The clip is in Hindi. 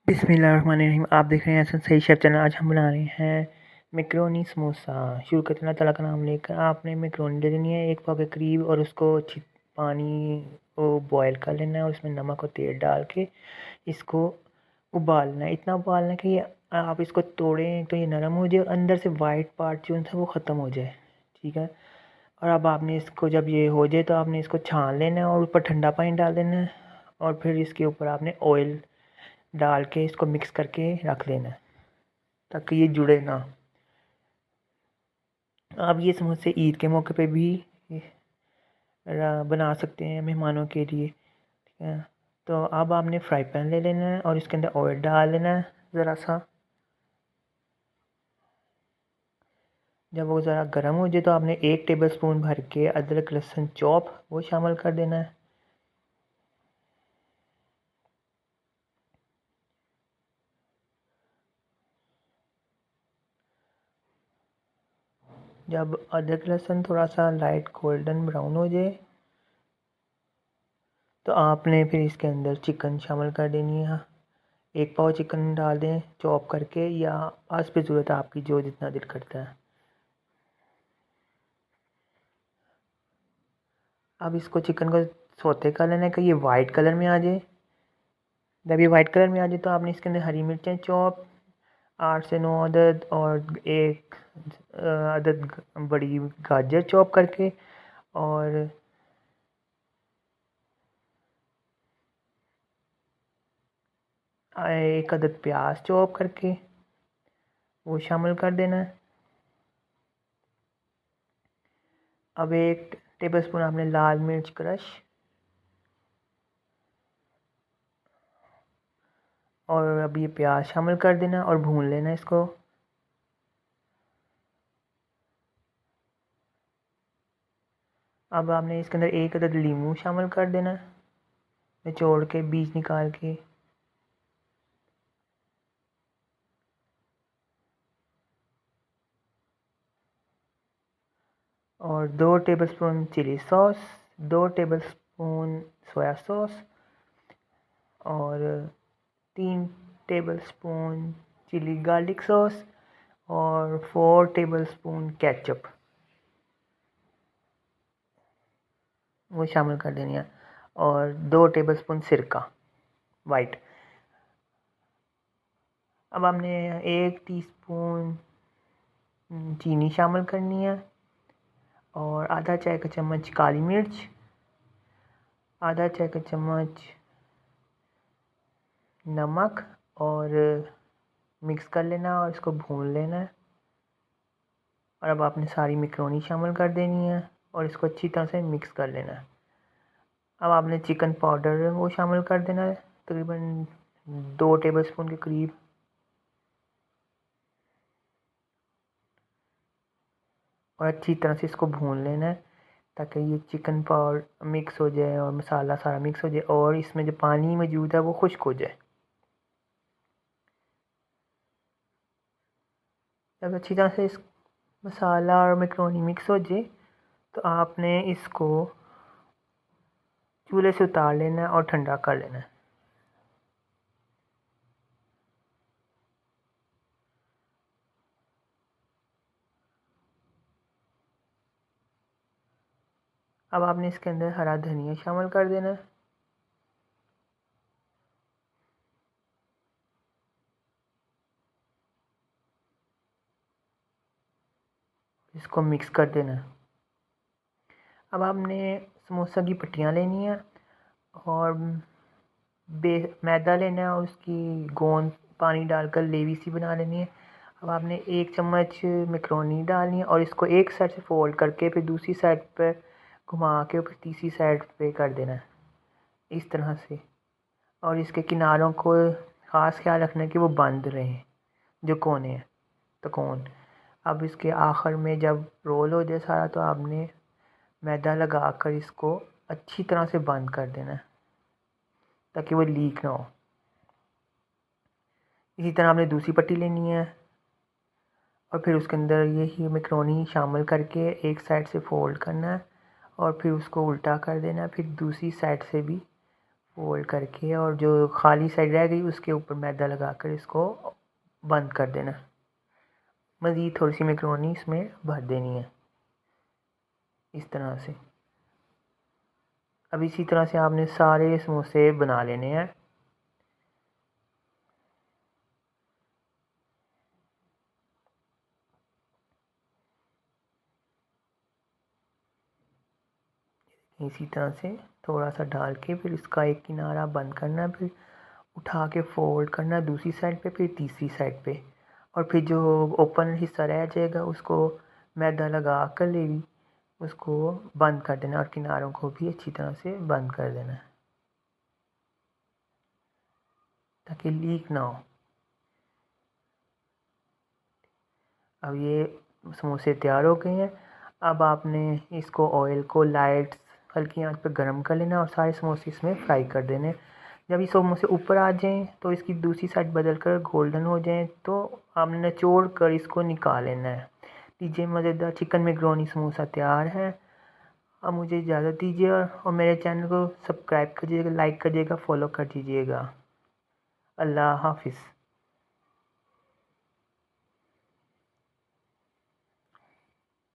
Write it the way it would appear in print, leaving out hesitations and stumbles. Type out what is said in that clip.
बिस्मिल्लाहिर्रहमानिर्रहीम। आप देख रहे हैं सही शेफ चैनल। आज हम बना रहे हैं मैकरोनी समोसा। शुरू करते हैं अल्लाह ताला का नाम लेकर। आपने मैकरोनी ले लेनी है 1 पाव के करीब, और उसको अच्छी पानी को बॉयल कर लेना है और उसमें नमक और तेल डाल के इसको उबालना है। इतना उबालना है कि आप इसको तोड़ें तो ये नरम हो जाए और अंदर से वाइट पार्ट जो है वो ख़त्म हो जाए। ठीक है। और अब आपने इसको जब ये हो जाए तो आपने इसको छान लेना है और ऊपर ठंडा पानी डाल देना है, और फिर इसके ऊपर आपने ऑयल डाल के इसको मिक्स करके रख लेना है ताकि ये जुड़े ना। आप ये समोसे ईद के मौके पे भी बना सकते हैं मेहमानों के लिए। ठीक है। तो अब आपने फ्राई पैन ले लेना है और इसके अंदर ऑयल डाल लेना है ज़रा सा। जब वो ज़रा गर्म हो जाए तो आपने 1 टेबलस्पून भर के अदरक लहसुन चॉप वो शामिल कर देना है। जब अदरक लहसुन थोड़ा सा लाइट गोल्डन ब्राउन हो जाए तो आपने फिर इसके अंदर चिकन शामिल कर देनी है। 1 पाव चिकन डाल दें चॉप करके, या आज पे ज़रूरत है आपकी, जो जितना दिल करता है। अब इसको चिकन को सौते कर लेना है कि ये वाइट कलर में आ जाए। जब ये वाइट कलर में आ जाए तो आपने इसके अंदर हरी मिर्चें चॉप 8 से 9 अदद, और एक अदद बड़ी गाजर चॉप करके, और एक अदद प्याज चॉप करके वो शामिल कर देना है। अब 1 टेबलस्पून आपने लाल मिर्च क्रश, और अब ये प्याज शामिल कर देना और भून लेना इसको। अब आपने इसके अंदर 1 अदद लीमू शामिल कर देना निचोड़ के, बीज निकाल के। और 2 tablespoon chilli sauce, 2 tablespoon soya sauce, और 3 टेबलस्पून चिली गार्लिक सॉस, और 4 टेबलस्पून केचप वो शामिल कर देनी है, और 2 टेबलस्पून सिरका वाइट। अब हमने 1 टीस्पून चीनी शामिल करनी है, और आधा चाय का चम्मच काली मिर्च, आधा चाय का चम्मच नमक, और मिक्स कर लेना और इसको भून लेना है। और अब आपने सारी मैकरोनी शामिल कर देनी है और इसको अच्छी तरह से मिक्स कर लेना है। अब आपने चिकन पाउडर वो शामिल कर देना है, तकरीबन 2 टेबलस्पून के करीब। और अच्छी तरह से इसको भून लेना है ताकि ये चिकन पाउडर मिक्स हो जाए और मसाला सारा मिक्स हो जाए और इसमें जो पानी मौजूद है वो खुश्क हो जाए। जब अच्छी तरह से इस मसाला और मैकरोनी मिक्स हो जाए तो आपने इसको चूल्हे से उतार लेना है और ठंडा कर लेना है। अब आपने इसके अंदर हरा धनिया शामिल कर देना है। इसको मिक्स कर देना है। अब आपने समोसा की पट्टियाँ लेनी है और मैदा लेना है और उसकी गोंद पानी डालकर लेवी सी बना लेनी है। अब आपने 1 चम्मच मैकरोनी डालनी है और इसको एक साइड से फोल्ड करके फिर दूसरी साइड पर घुमा के फिर तीसरी साइड पे कर देना है इस तरह से। और इसके किनारों को ख़ास ख्याल रखना है कि वो बंद रहें, जो कोने हैं तो कौन। अब इसके आखिर में जब रोल हो जाए सारा तो आपने मैदा लगा कर इसको अच्छी तरह से बंद कर देना है ताकि वो लीक ना हो। इसी तरह आपने दूसरी पट्टी लेनी है और फिर उसके अंदर यही मैकरोनी शामिल करके एक साइड से फोल्ड करना है और फिर उसको उल्टा कर देना है, फिर दूसरी साइड से भी फोल्ड करके और जो खाली साइड रह गई उसके ऊपर मैदा लगाकर इसको बंद कर देना। मज़ीद थोड़ी सी मैक्रोनी इसमें भर देनी है इस तरह से। अब इसी तरह से आपने सारे समोसे बना लेने हैं। इसी तरह से थोड़ा सा डाल के फिर इसका एक किनारा बंद करना, फिर उठा के फोल्ड करना दूसरी साइड पे, फिर तीसरी साइड पे, और फिर जो ओपन हिस्सा रह जाएगा उसको मैदा लगा कर ले उसको बंद कर देना और किनारों को भी अच्छी तरह से बंद कर देना ताकि लीक ना हो। अब ये समोसे तैयार हो गए हैं। अब आपने इसको ऑयल को लाइट हल्की आंच पर गर्म कर लेना और सारे समोसे इसमें फ्राई कर देने। जब ये समोसे ऊपर आ जाएं तो इसकी दूसरी साइड बदल कर गोल्डन हो जाएं तो आपने निचोड़ कर इसको निकाल लेना है। लीजिए, मज़ेदार चिकन मैक्रोनी समोसा तैयार है। अब मुझे इजाज़त दीजिए और मेरे चैनल को सब्सक्राइब करिएगा, लाइक करिएगा, फॉलो कर दीजिएगा। अल्लाह हाफिज़।